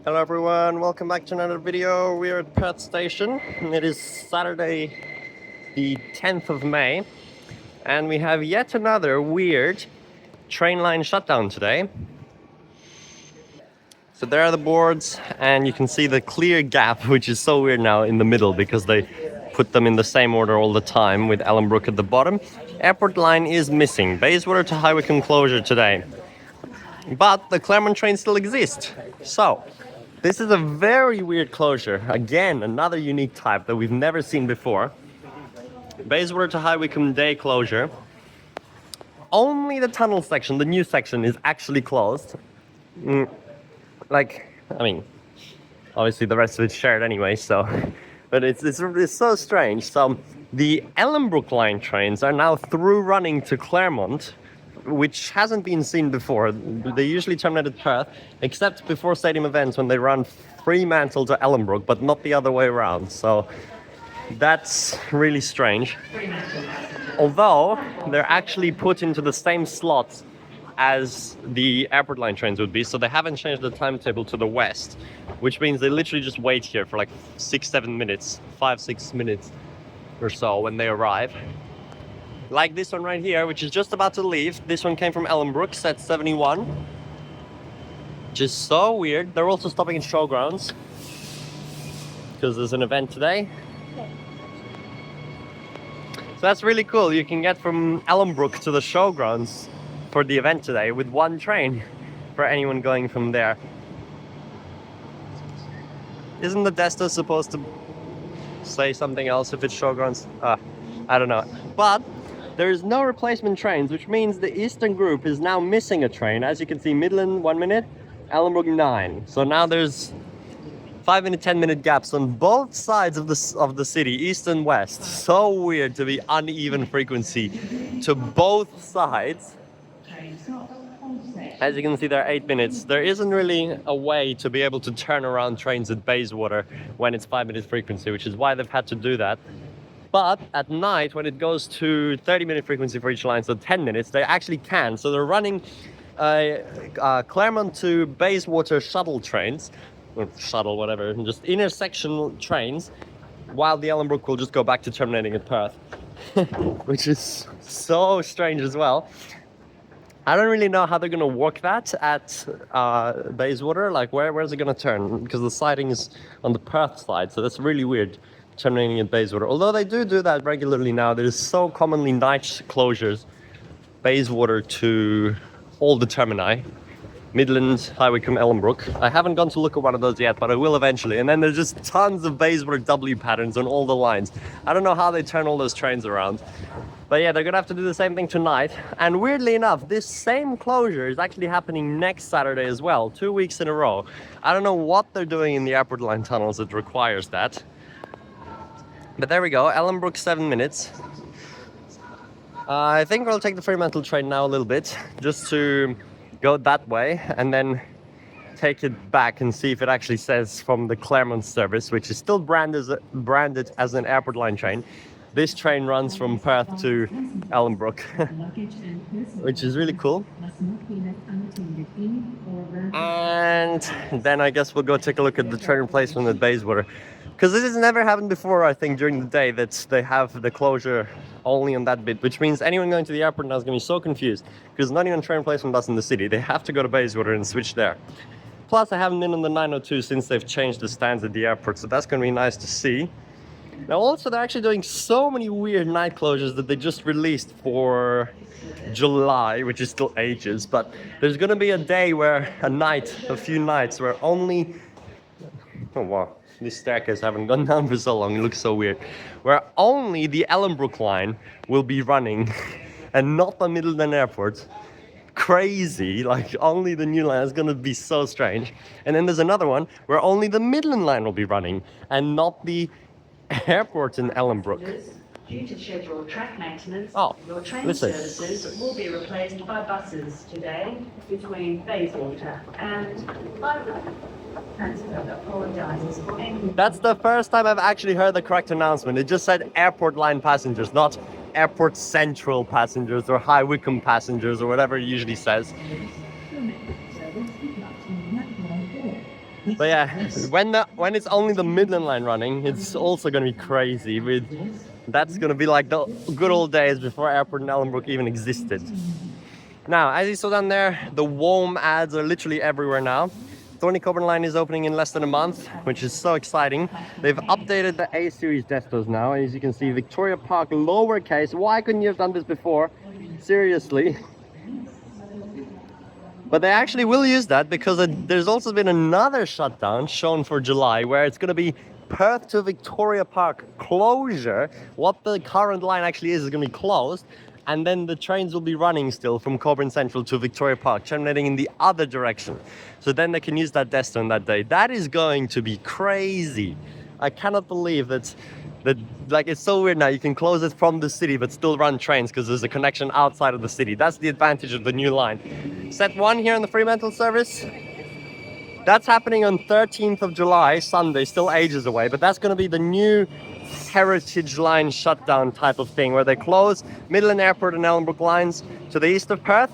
Hello everyone, welcome back to another video. We're at Perth Station. It is Saturday the 10th of May and we have yet another weird train line shutdown today. So there are the boards and you can see the clear gap, which is so weird now, in the middle because they put them in the same order all the time with Ellenbrook at the bottom. Airport line is missing. Bayswater to High Wycombe closure today. But the Claremont train still exists. So this is a very weird closure. Again, another unique type that we've never seen before. Bayswater to High Wycombe day closure. Only the tunnel section, the new section, is actually closed. Obviously the rest of it's shared anyway, so... But it's so strange. So the Ellenbrook Line trains are now through running to Claremont, which hasn't been seen before. They usually terminate at Perth, except before stadium events when they run Fremantle to Ellenbrook, but not the other way around. So that's really strange. Although they're actually put into the same slots as the airport line trains would be, so they haven't changed the timetable to the west, which means they literally just wait here for like 6 minutes or so when they arrive. Like this one right here, which is just about to leave. This one came from Ellenbrook, set 71. Which is so weird. They're also stopping in showgrounds because there's an event today. So that's really cool. You can get from Ellenbrook to the showgrounds for the event today with one train for anyone going from there. Isn't the Desta supposed to say something else if it's showgrounds? I don't know. But there's no replacement trains, which means the Eastern group is now missing a train. As you can see, Midland 1 minute, Ellenbrook 9. So now there's 5 minute, 10 minute gaps on both sides of the city, east and west. So weird to be uneven frequency to both sides. As you can see, there are 8 minutes. There isn't really a way to be able to turn around trains at Bayswater when it's 5 minute frequency, which is why they've had to do that. But at night, when it goes to 30-minute frequency for each line, so 10 minutes, they actually can. So they're running Claremont to Bayswater shuttle trains, or shuttle, whatever, just intersectional trains, while the Ellenbrook will just go back to terminating at Perth, which is so strange as well. I don't really know how they're going to work that at Bayswater. Like, where's it going to turn? Because the siding is on the Perth side, so that's really weird. Terminating at Bayswater. Although they do that regularly now. There's so commonly night closures. Bayswater to all the termini. Midland, High Wycombe, Ellenbrook. I haven't gone to look at one of those yet, but I will eventually. And then there's just tons of Bayswater W patterns on all the lines. I don't know how they turn all those trains around. But yeah, they're gonna have to do the same thing tonight. And weirdly enough, this same closure is actually happening next Saturday as well, 2 weeks in a row. I don't know what they're doing in the airport line tunnels that requires that. But there we go, Ellenbrook 7 minutes. I think we'll take the Fremantle train now a little bit, just to go that way and then take it back and see if it actually says from the Claremont service, which is still branded as an airport line train. This train runs from Perth to Ellenbrook, which is really cool. And then I guess we'll go take a look at the train replacement at Bayswater. Because this has never happened before, I think, during the day, that they have the closure only on that bit, which means anyone going to the airport now is going to be so confused, because not even train replacement bus in the city. They have to go to Bayswater and switch there. Plus, I haven't been on the 902 since they've changed the stands at the airport, so that's going to be nice to see. Now, also, they're actually doing so many weird night closures that they just released for July, which is still ages, but there's going to be a day where, a few nights, where only... Oh, wow. These staircases haven't gone down for so long, it looks so weird. Where only the Ellenbrook line will be running and not the Midland Airport. Crazy, like only the new line is gonna be so strange. And then there's another one where only the Midland line will be running and not the airport in Ellenbrook. Due to scheduled track maintenance, your train listen. services will be replaced by buses today between Bayswater and High Wycombe. That's the first time I've actually heard the correct announcement. It just said airport line passengers, not airport central passengers or High Wycombe passengers or whatever it usually says. But yeah, when it's only the Midland line running, it's also gonna be crazy. That's gonna be like the good old days before Airport in Ellenbrook even existed. Now, as you saw down there, the warm ads are literally everywhere now. Thorny Coburn line is opening in less than a month, which is so exciting. They've updated the A series destos now. As you can see, Victoria Park lowercase. Why couldn't you have done this before? Seriously. But they actually will use that because there's also been another shutdown shown for July where it's going to be Perth to Victoria Park closure. What the current line actually is going to be closed. And then the trains will be running still from Coburn Central to Victoria Park, terminating in the other direction. So then they can use that desto on that day. That is going to be crazy. I cannot believe that like, it's so weird now. You can close it from the city but still run trains because there's a connection outside of the city. That's the advantage of the new line. Set 1 here on the Fremantle service. That's happening on 13th of July, Sunday, still ages away, but that's going to be the new Heritage Line shutdown type of thing where they close Midland Airport and Ellenbrook Lines to the east of Perth,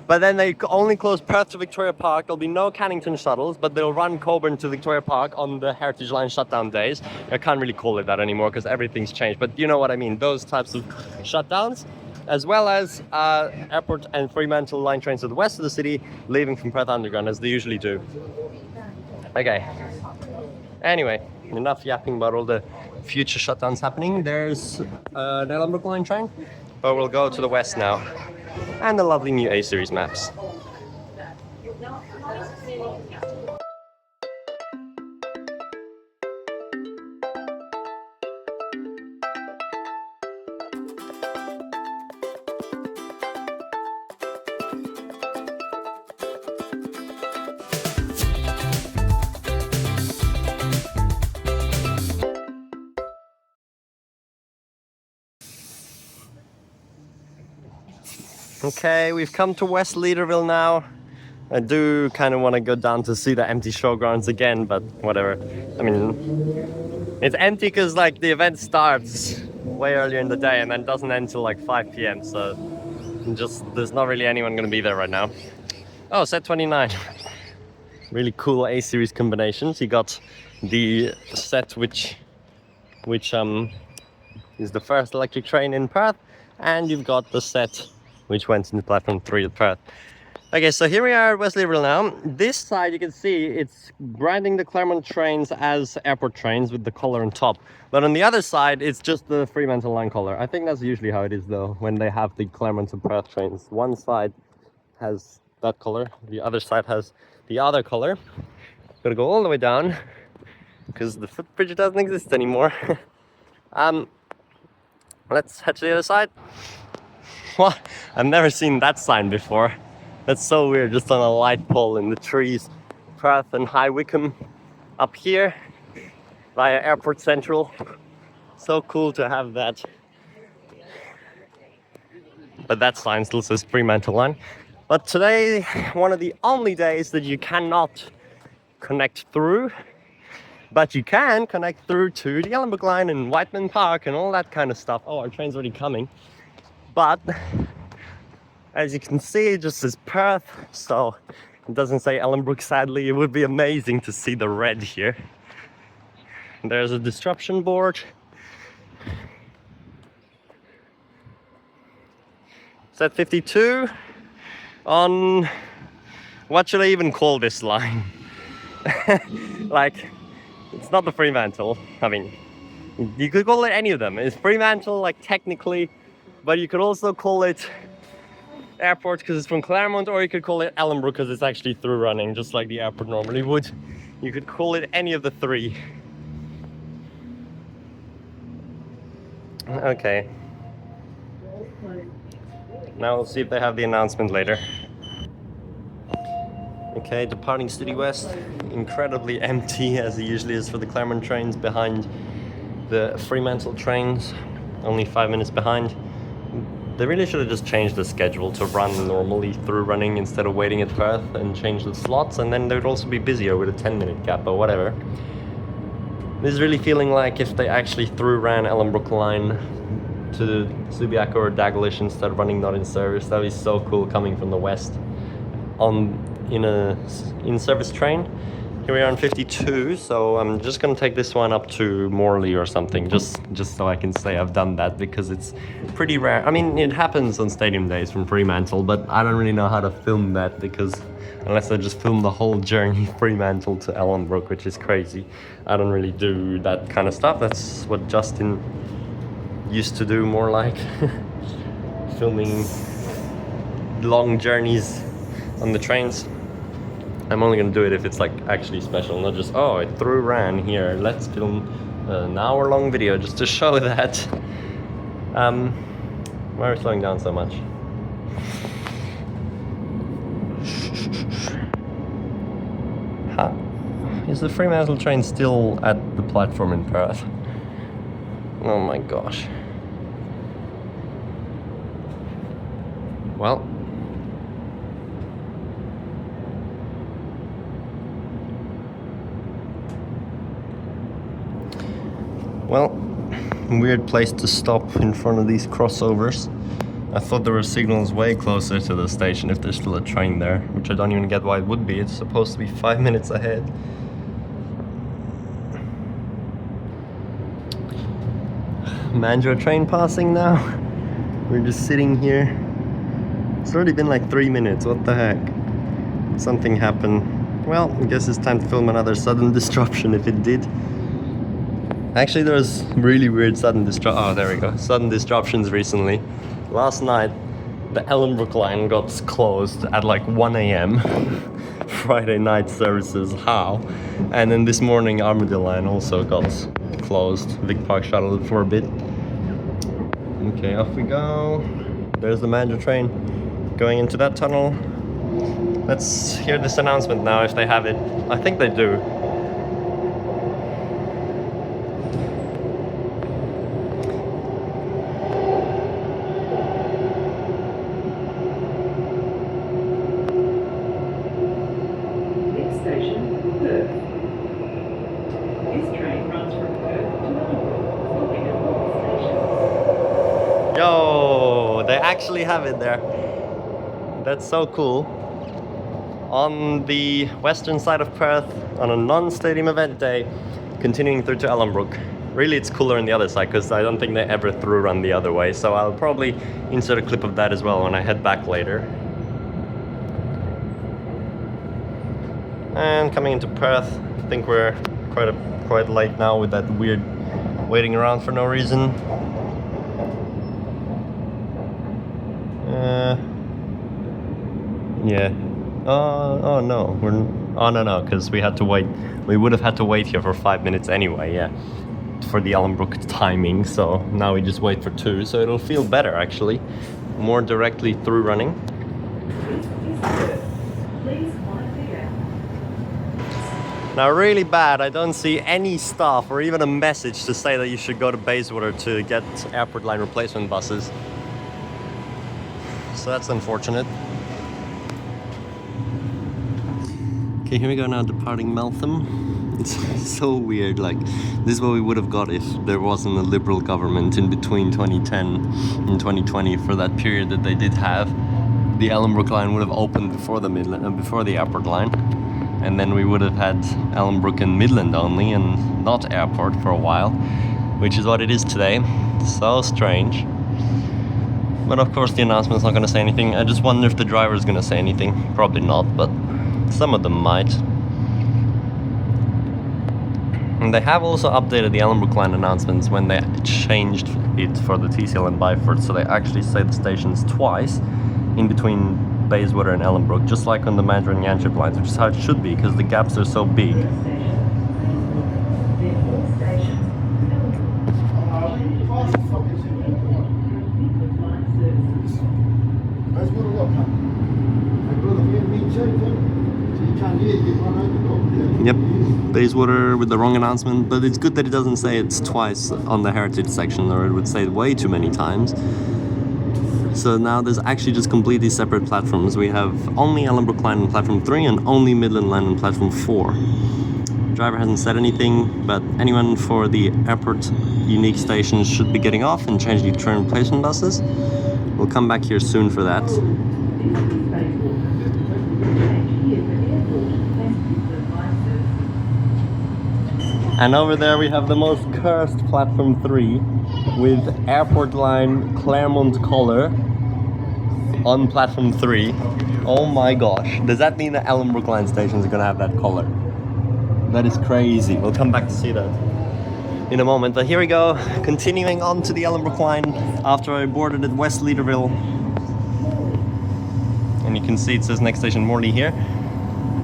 but then they only close Perth to Victoria Park. There'll be no Cannington shuttles, but they'll run Coburn to Victoria Park on the Heritage Line shutdown days. I can't really call it that anymore because everything's changed, but you know what I mean, those types of shutdowns, as well as Airport and Fremantle line trains to the west of the city, leaving from Perth Underground as they usually do. Okay, anyway, enough yapping about all the future shutdowns happening. There's an Ellenbrook Line train, but we'll go to the west now, and the lovely new A series maps. Okay, we've come to West Leederville now. I do kind of want to go down to see the empty showgrounds again, but whatever. I mean, it's empty because like the event starts way earlier in the day and then doesn't end till like 5 p.m. So just there's not really anyone going to be there right now. Oh, set 29. Really cool A series combinations. You got the set which is the first electric train in Perth, and you've got the set which went into platform 3 at Perth. Okay, so here we are at West Leederville now. This side you can see it's branding the Claremont trains as airport trains with the collar on top. But on the other side, it's just the Fremantle line collar. I think that's usually how it is though, when they have the Claremont to Perth trains. One side has that color, the other side has the other color. Gotta go all the way down because the footbridge doesn't exist anymore. Let's head to the other side. What? I've never seen that sign before. That's so weird, just on a light pole in the trees. Perth and High Wycombe up here via Airport Central. So cool to have that. But that sign still says Fremantle Line. But today, one of the only days that you cannot connect through, but you can connect through to the Ellenbrook Line and Whiteman Park and all that kind of stuff. Oh, our train's already coming. But as you can see, it just says Perth, so it doesn't say Ellenbrook, sadly. It would be amazing to see the red here. There's a disruption board. Set 52 on, what should I even call this line? Like, it's not the Fremantle. I mean, you could call it any of them. It's Fremantle, like, technically, but you could also call it Airport because it's from Claremont, or you could call it Ellenbrook because it's actually through running, just like the airport normally would. You could call it any of the three. Okay. Now we'll see if they have the announcement later. Okay, departing City West. Incredibly empty, as it usually is for the Claremont trains, behind the Fremantle trains. Only 5 minutes behind. They really should have just changed the schedule to run normally through running instead of waiting at Perth, and change the slots, and then they would also be busier with a 10-minute gap or whatever. This is really feeling like if they actually through ran Ellenbrook Line to Subiaco or Daglish instead of running not in service. That would be so cool coming from the west in a in-service train. Here we are on 52, so I'm just gonna take this one up to Morley or something, just so I can say I've done that, because it's pretty rare. I mean, it happens on stadium days from Fremantle, but I don't really know how to film that, because unless I just film the whole journey Fremantle to Ellenbrook, which is crazy. I don't really do that kind of stuff. That's what Justin used to do, more like filming long journeys on the trains. I'm only gonna do it if it's like actually special, not just, oh, it through ran here, let's film an hour-long video just to show that. Why are we slowing down so much? Huh. Is the Fremantle train still at the platform in Perth? Oh my gosh. Well, weird place to stop in front of these crossovers. I thought there were signals way closer to the station if there's still a train there, which I don't even get why it would be. It's supposed to be 5 minutes ahead. Mandurah train passing now. We're just sitting here. It's already been like 3 minutes, what the heck? Something happened. Well, I guess it's time to film another sudden disruption if it did. Actually, there was really weird sudden disruptions recently. Last night, the Ellenbrook Line got closed at like 1 a.m. Friday night services, how? And then this morning, Armadale Line also got closed. Vic Park shuttled for a bit. Okay, off we go. There's the Mandurah train going into that tunnel. Let's hear this announcement now if they have it. I think they do. Yo, they actually have it there. That's so cool. On the western side of Perth, on a non-stadium event day, continuing through to Ellenbrook. Really, it's cooler on the other side because I don't think they ever through run the other way. So I'll probably insert a clip of that as well when I head back later. And coming into Perth, I think we're quite late now with that weird waiting around for no reason. Yeah. Oh no, no, because we had to wait. We would have had to wait here for 5 minutes anyway, yeah, for the Ellenbrook timing. So now we just wait for 2, so it'll feel better actually, more directly through running. Now really bad, I don't see any staff or even a message to say that you should go to Bayswater to get airport line replacement buses. So that's unfortunate. Okay, here we go now, departing Meltham. It's so weird, like, this is what we would have got if there wasn't a Liberal government in between 2010 and 2020 for that period that they did have. The Ellenbrook line would have opened before the Midland and before the airport line. And then we would have had Ellenbrook and Midland only and not airport for a while, which is what it is today. So strange. But of course the announcement's not going to say anything. I just wonder if the driver's going to say anything. Probably not, but some of them might. And they have also updated the Ellenbrook Line announcements when they changed it for the TCL and Byford, so they actually say the stations twice in between Bayswater and Ellenbrook, just like on the Mandurah and Yanchep lines, which is how it should be because the gaps are so big. Yep, Bayswater with the wrong announcement, but it's good that it doesn't say it's twice on the heritage section, or it would say it way too many times. So now there's actually just completely separate platforms. We have only Ellenbrook Line on platform 3 and only Midland Line on platform 4. The driver hasn't said anything, but anyone for the airport unique stations should be getting off and changing to train replacement buses. We'll come back here soon for that. And over there we have the most cursed platform 3 with airport line Claremont color on platform 3. Oh my gosh. Does that mean the Ellenbrook Line stations are gonna have that color? That is crazy. We'll come back to see that in a moment. But here we go, continuing on to the Ellenbrook Line after I boarded at West Leederville. And you can see it says next station Morley here.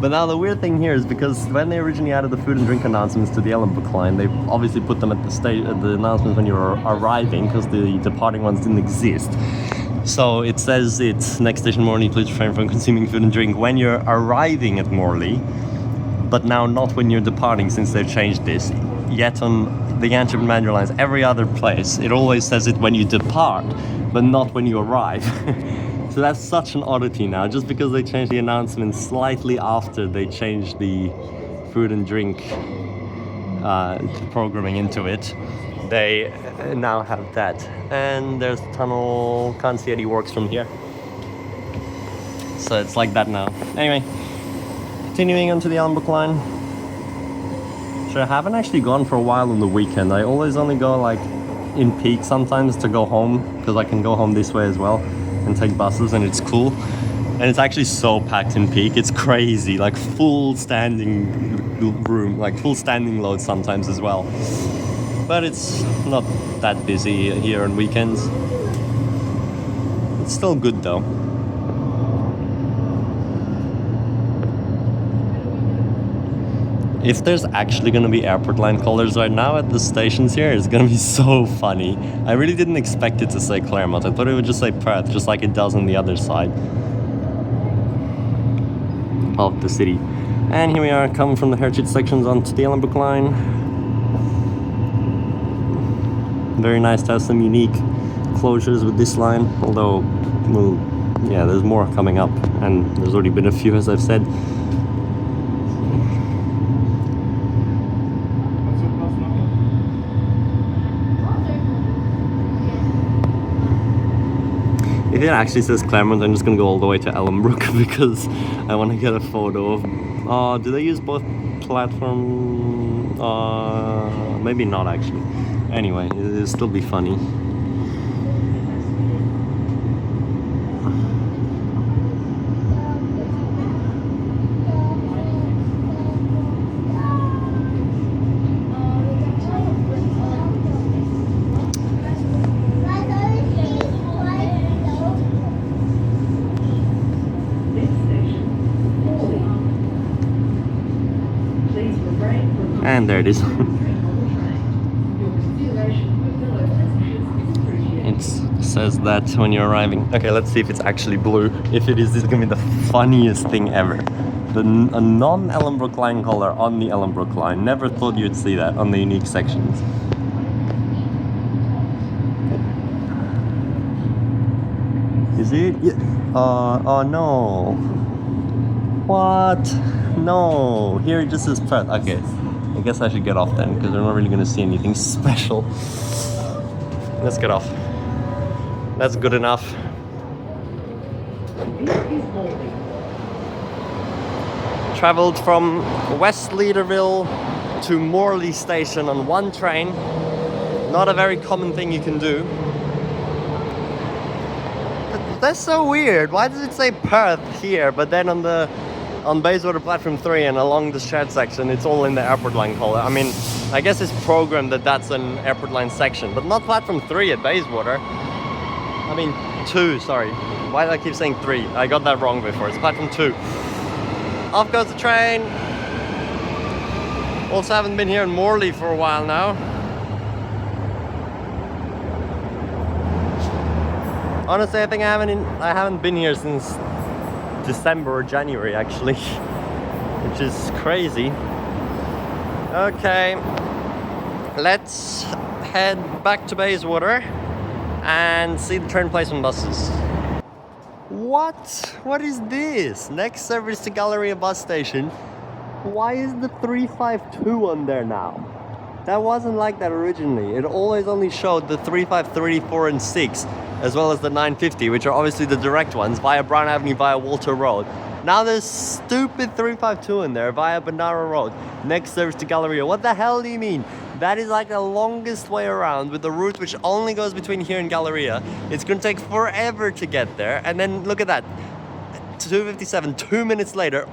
But now the weird thing here is because when they originally added the food and drink announcements to the Ellenbrook Line, they obviously put them at the announcements when you were arriving, because the departing ones didn't exist. So it says it's next station Morley, please refrain from consuming food and drink when you're arriving at Morley, but now not when you're departing, since they've changed this. Yet on the Antwerp and Manual lines, every other place, it always says it when you depart, but not when you arrive. So that's such an oddity now, just because they changed the announcement slightly after they changed the food and drink programming into it. They now have that. And there's the tunnel, can't see any works from here. So it's like that now. Anyway, continuing onto the Ellenbrook Line. So I haven't actually gone for a while on the weekend. I always only go like in peak sometimes to go home, because I can go home this way as well and take buses, and it's cool. And it's actually so packed in peak, it's crazy, like full standing room, like full standing load sometimes as well. But it's not that busy here on weekends. It's still good though. If there's actually gonna be airport line colors right now at the stations here, it's gonna be so funny. I really didn't expect it to say Claremont. I thought it would just say Perth, just like it does on the other side of the city. And here we are, coming from the heritage sections onto the Ellenbrook Line. Very nice to have some unique closures with this line, although, well, yeah, there's more coming up, and there's already been a few, as I've said. If it actually says Claremont, I'm just gonna go all the way to Ellenbrook because I want to get a photo of. Do they use both platform? Maybe not actually. Anyway, it'll still be funny. And there it is. It says that when you're arriving. Okay, let's see if it's actually blue. If it is, this is gonna be the funniest thing ever. A non-Ellenbrook Line color on the Ellenbrook Line. Never thought you'd see that on the unique sections. Is it? Yeah. Oh no. What? No. Here it just says Perth. Okay. I guess I should get off then, because we're not really going to see anything special. Let's get off. That's good enough. Travelled from West Leederville to Morley station on one train. Not a very common thing you can do. But that's so weird. Why does it say Perth here, but then on Bayswater platform 3 and along the shared section, it's all in the airport line color? I mean, I guess it's programmed that that's an airport line section, but not platform 3 at Bayswater. I mean, 2, sorry. Why do I keep saying 3? I got that wrong before. It's platform 2. Off goes the train. Also haven't been here in Morley for a while now. Honestly, I think I haven't been here since December or January actually, which is crazy. Okay, let's head back to Bayswater and see the train placement buses. What is this? Next service to Galleria bus station. Why is the 352 on there now? That wasn't like that originally. It always only showed the 353, 4 and 6, as well as the 950, which are obviously the direct ones, via Brown Avenue, via Walter Road. Now there's stupid 352 in there via Banara Road, next service to Galleria. What the hell do you mean? That is like the longest way around with the route which only goes between here and Galleria. It's gonna take forever to get there. And then look at that, 2:57, 2 minutes later,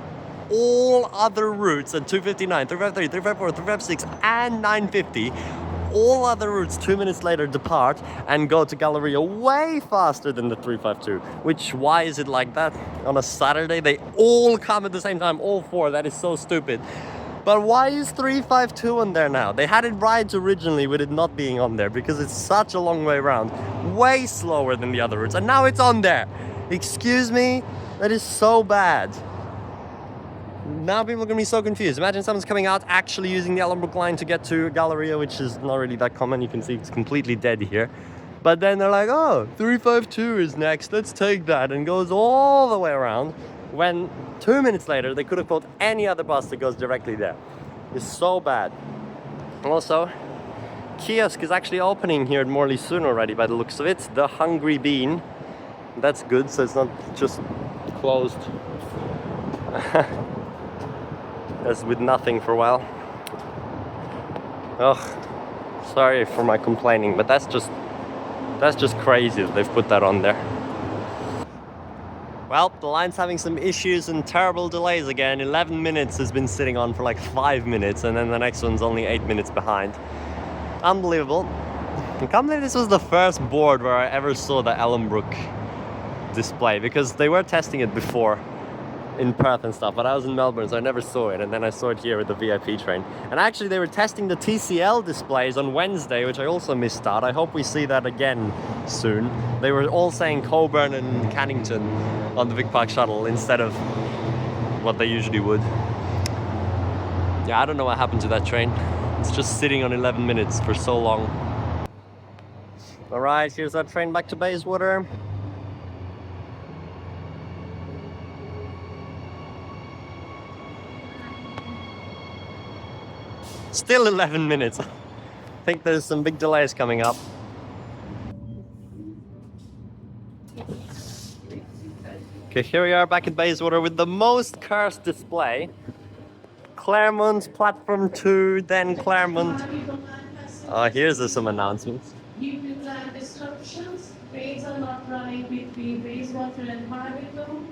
all other routes at 2:59, 3:53, 3:54, 3:56 and 9:50, all other routes 2 minutes later depart and go to Galleria way faster than the 352. Which, why is it like that? On a Saturday they all come at the same time, all four. That is so stupid. But why is 352 on there now? They had it right originally with it not being on there because it's such a long way around, way slower than the other routes, and now it's on there. Excuse me? That is so bad. Now people are going to be so confused. Imagine someone's coming out actually using the Ellenbrook Line to get to Galleria, which is not really that common. You can see it's completely dead here. But then they're like, oh, 352 is next, let's take that, and goes all the way around, when 2 minutes later they could have caught any other bus that goes directly there. It's so bad. Also, kiosk is actually opening here at Morley soon already by the looks of it. The Hungry Bean. That's good, so it's not just closed as with nothing for a while. Oh, sorry for my complaining, but that's just crazy that they've put that on there. Well, the line's having some issues and terrible delays again. 11 minutes has been sitting on for like 5 minutes, and then the next one's only 8 minutes behind. Unbelievable. I can't believe this was the first board where I ever saw the Ellenbrook display, because they were testing it before in Perth and stuff, but I was in Melbourne, so I never saw it, and then I saw it here with the VIP train. And actually they were testing the TCL displays on Wednesday, which I also missed out. I hope we see that again soon. They were all saying Coburn and Cannington on the Vic Park shuttle instead of what they usually would. Yeah, I don't know what happened to that train. It's just sitting on 11 minutes for so long. Alright, here's our train back to Bayswater. Still 11 minutes. I think there's some big delays coming up. Okay, here we are back at Bayswater with the most cursed display. Claremont, platform 2, then Claremont. Oh, here's some announcements. Due to plan disruptions, trains are not running between Bayswater and High Wycombe.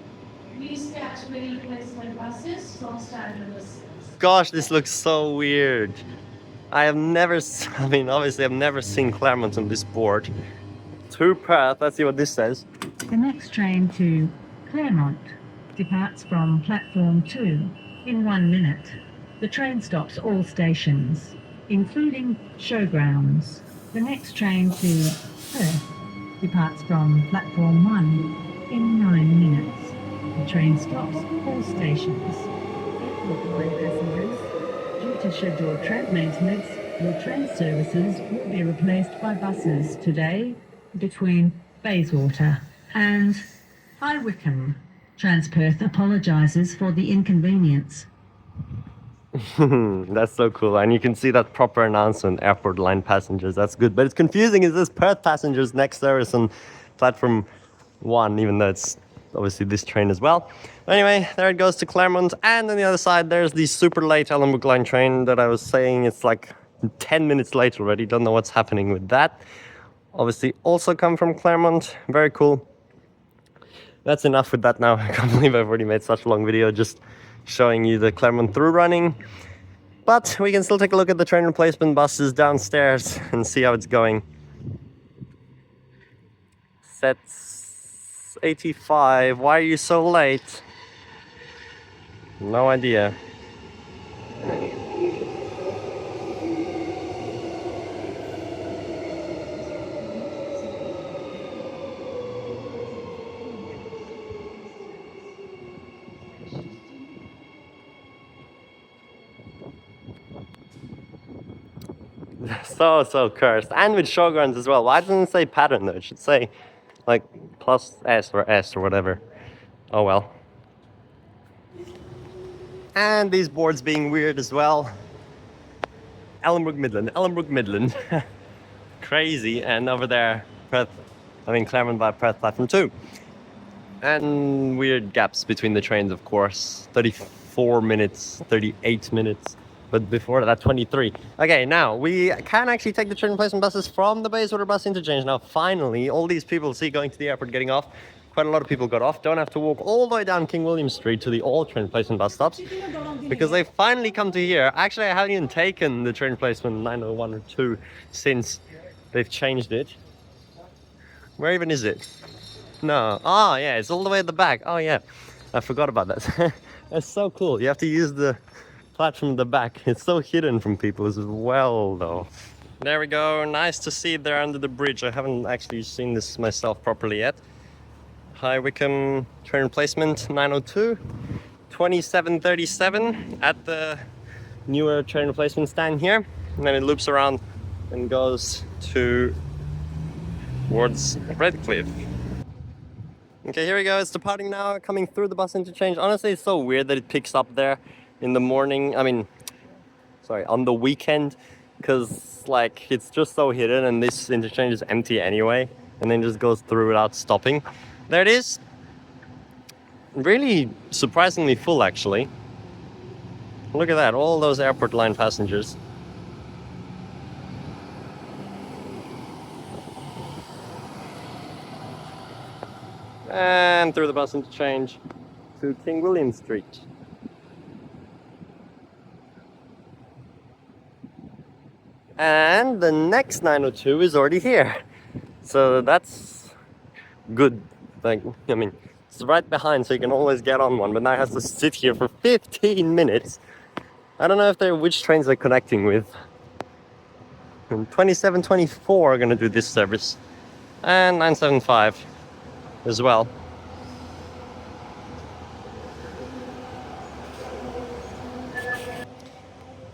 Please catch many replacement buses from standard buses. Gosh, this looks so weird. Obviously I've never seen Claremont on this board. To Perth, let's see what this says. The next train to Claremont departs from platform 2 in 1 minute. The train stops all stations, including showgrounds. The next train to Perth departs from platform 1 in 9 minutes. The train stops all stations. Ellenbrook Line passengers, due to scheduled track maintenance, your train services will be replaced by buses today between Bayswater and High Wycombe. Transperth apologises for the inconvenience. That's so cool, and you can see that proper announcement, airport line passengers. That's good, but it's confusing. Is this Perth passengers next service on platform 1, even though it's obviously this train as well. Anyway, there it goes to Claremont, and on the other side there's the super late Ellenbrook Line train that I was saying. It's like 10 minutes late already. Don't know what's happening with that. Obviously also come from Claremont. Very cool. That's enough with that now. I can't believe I've already made such a long video just showing you the Claremont through running. But we can still take a look at the train replacement buses downstairs and see how it's going. Sets 85. Why are you so late? No idea. So cursed. And with showgrounds as well. Why doesn't it say pattern though? It should say like plus S or whatever. Oh well. And these boards being weird as well. Ellenbrook Midland. Crazy. And over there, Claremont by Perth platform 2. And weird gaps between the trains, of course. 34 minutes, 38 minutes. But before that, 23. Okay, now we can actually take the train replacement buses from the Bayswater bus interchange. Now, finally, all these people see going to the airport, getting off. Quite a lot of people got off. Don't have to walk all the way down King William Street to the all train replacement bus stops because they finally come to here. Actually, I haven't even taken the train replacement 901 or 2 since they've changed it. Where even is it? No. Oh, yeah, it's all the way at the back. Oh, yeah. I forgot about that. That's so cool. You have to use the platform at the back. It's so hidden from people as well, though. There we go. Nice to see it there under the bridge. I haven't actually seen this myself properly yet. High Wycombe train replacement 902. 2737 at the newer train replacement stand here. And then it loops around and goes towards Redcliffe. Okay, here we go. It's departing now, coming through the bus interchange. Honestly, it's so weird that it picks up there in the morning. On the weekend, because like it's just so hidden and this interchange is empty anyway, and then just goes through without stopping. There it is. Really surprisingly full, actually. Look at that, all those airport line passengers. And through the bus interchange to King William Street. And the next 902 is already here. So that's good. It's right behind, so you can always get on one, but now it has to sit here for 15 minutes. I don't know which trains they're connecting with. And 2724 are going to do this service. And 975 as well.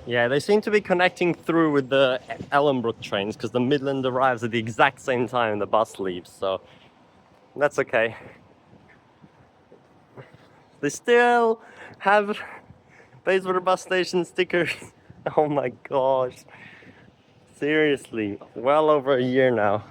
Yeah, they seem to be connecting through with the Ellenbrook trains because the Midland arrives at the exact same time the bus leaves, so that's okay. They still have Bayswater bus station stickers. Oh my gosh. Seriously, well over a year now.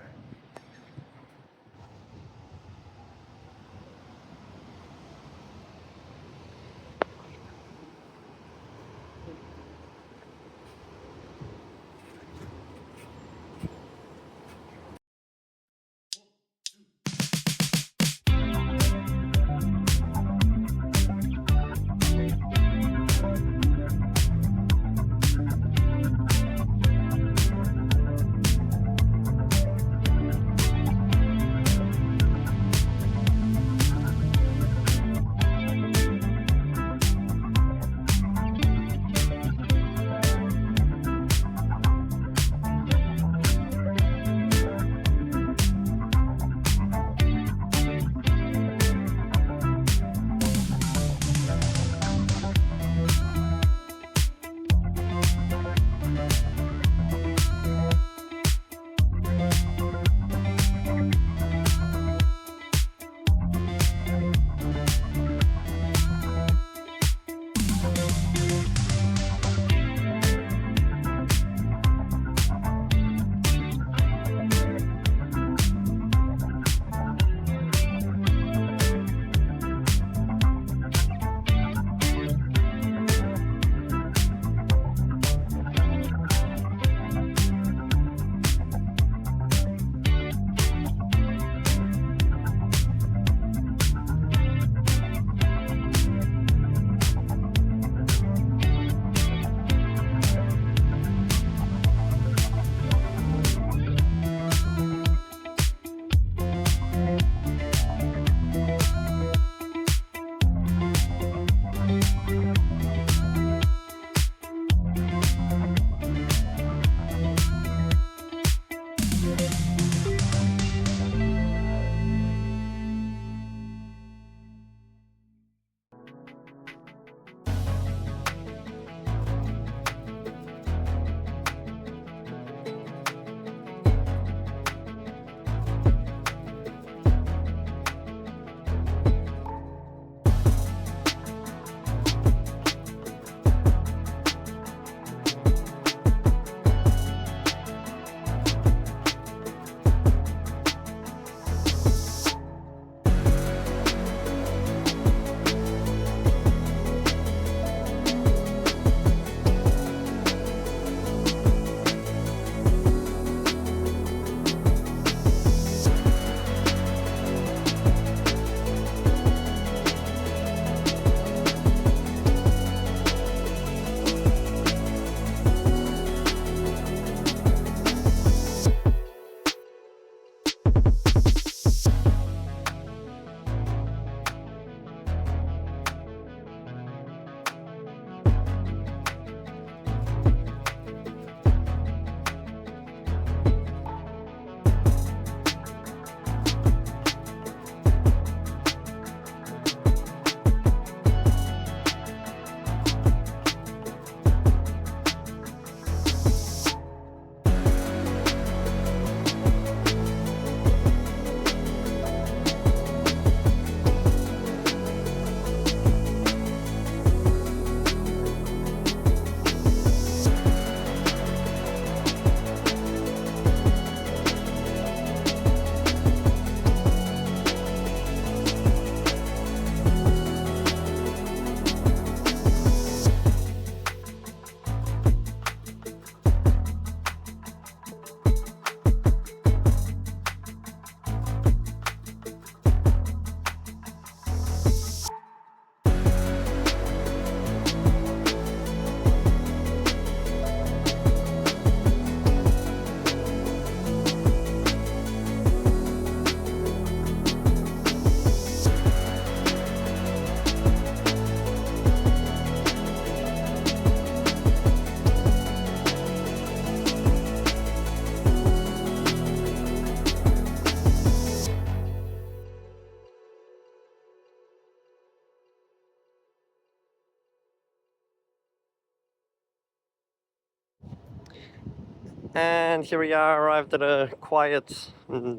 And here we are, arrived at a quiet,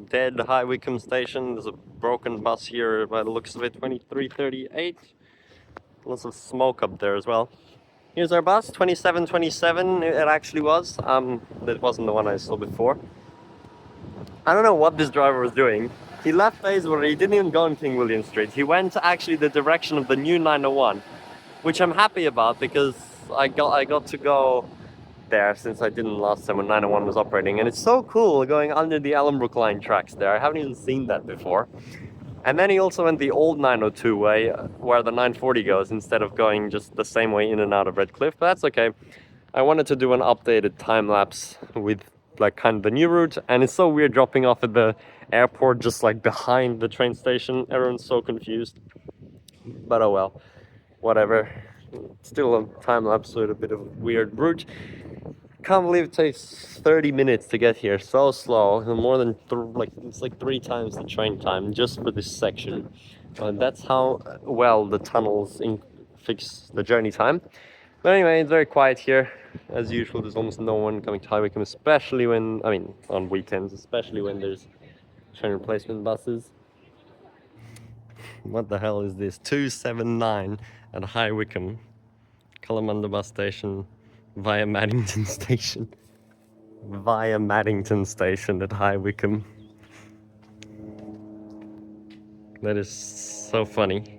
dead High Wycombe station. There's a broken bus here by the looks of it, 2338. Lots of smoke up there as well. Here's our bus, 2727 it actually was. That wasn't the one I saw before. I don't know what this driver was doing. He left Bayswater, he didn't even go on King William Street. He went actually the direction of the new 901, which I'm happy about because I got to go there since I didn't last time when 901 was operating. And it's so cool going under the Ellenbrook Line tracks there. I haven't even seen that before. And then he also went the old 902 way where the 940 goes instead of going just the same way in and out of Redcliffe, but that's okay. I wanted to do an updated time-lapse with like kind of the new route, and it's so weird dropping off at the airport just like behind the train station. Everyone's so confused, but oh well, whatever. Still a time-lapse with a bit of a weird route. Can't believe it takes 30 minutes to get here, so slow, more than it's like 3 times the train time just for this section. That's how well the tunnels fix the journey time. But anyway, it's very quiet here as usual. There's almost no one coming to High Wycombe, especially when, I mean on weekends, especially when there's train replacement buses. What the hell is this? 279 at High Wycombe, Claremont bus station via Maddington station. Via Maddington station at High Wycombe. That is so funny.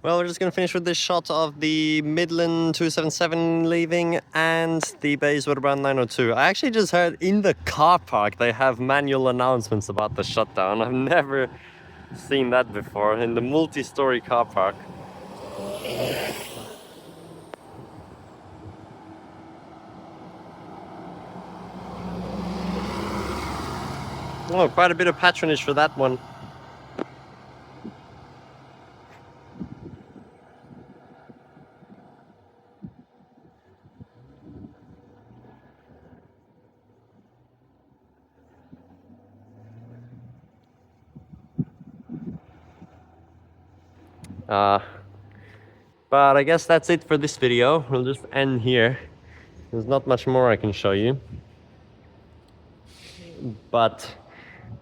Well, we're just going to finish with this shot of the Midland 277 leaving and the Bayswater and 902. I actually just heard in the car park they have manual announcements about the shutdown. I've never seen that before in the multi-story car park. Oh, quite a bit of patronage for that one. But I guess that's it for this video. We'll just end here. There's not much more I can show you. But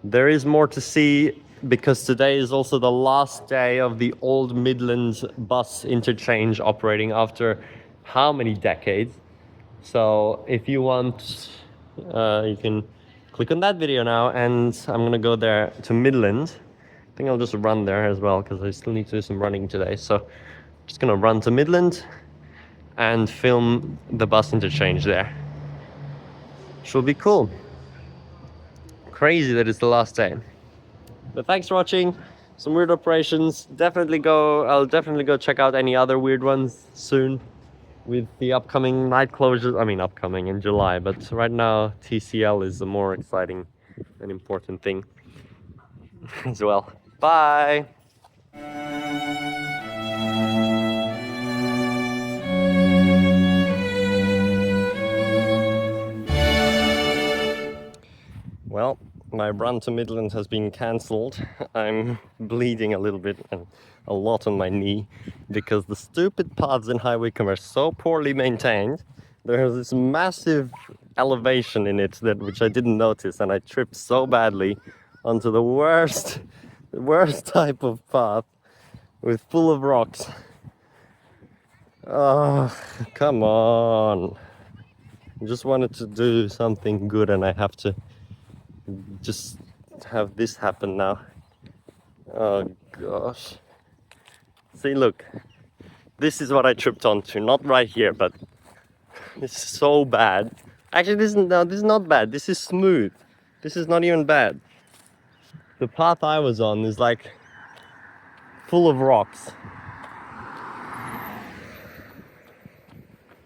there is more to see because today is also the last day of the old Midlands bus interchange operating after how many decades. So if you want, you can click on that video now, and I'm gonna go there to Midland. I think I'll just run there as well because I still need to do some running today. So just gonna run to Midland and film the bus interchange there. Which will be cool. Crazy that it's the last day. But thanks for watching. Some weird operations. I'll definitely go check out any other weird ones soon with the upcoming night closures. I mean upcoming in July, but right now TCL is the more exciting and important thing as well. Bye. Well, my run to Midland has been cancelled. I'm bleeding a little bit and a lot on my knee because the stupid paths in High Wycombe are so poorly maintained. There's this massive elevation in it which I didn't notice, and I tripped so badly onto the worst type of path full of rocks. Oh, come on. I just wanted to do something good and I have to just have this happen now. Oh gosh. See, look. This is what I tripped onto. Not right here, but it's so bad. Actually, this is not bad. This is smooth. This is not even bad. The path I was on is like full of rocks.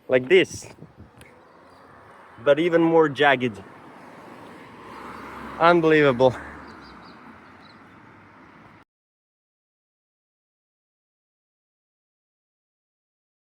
Like this. But even more jagged. Unbelievable.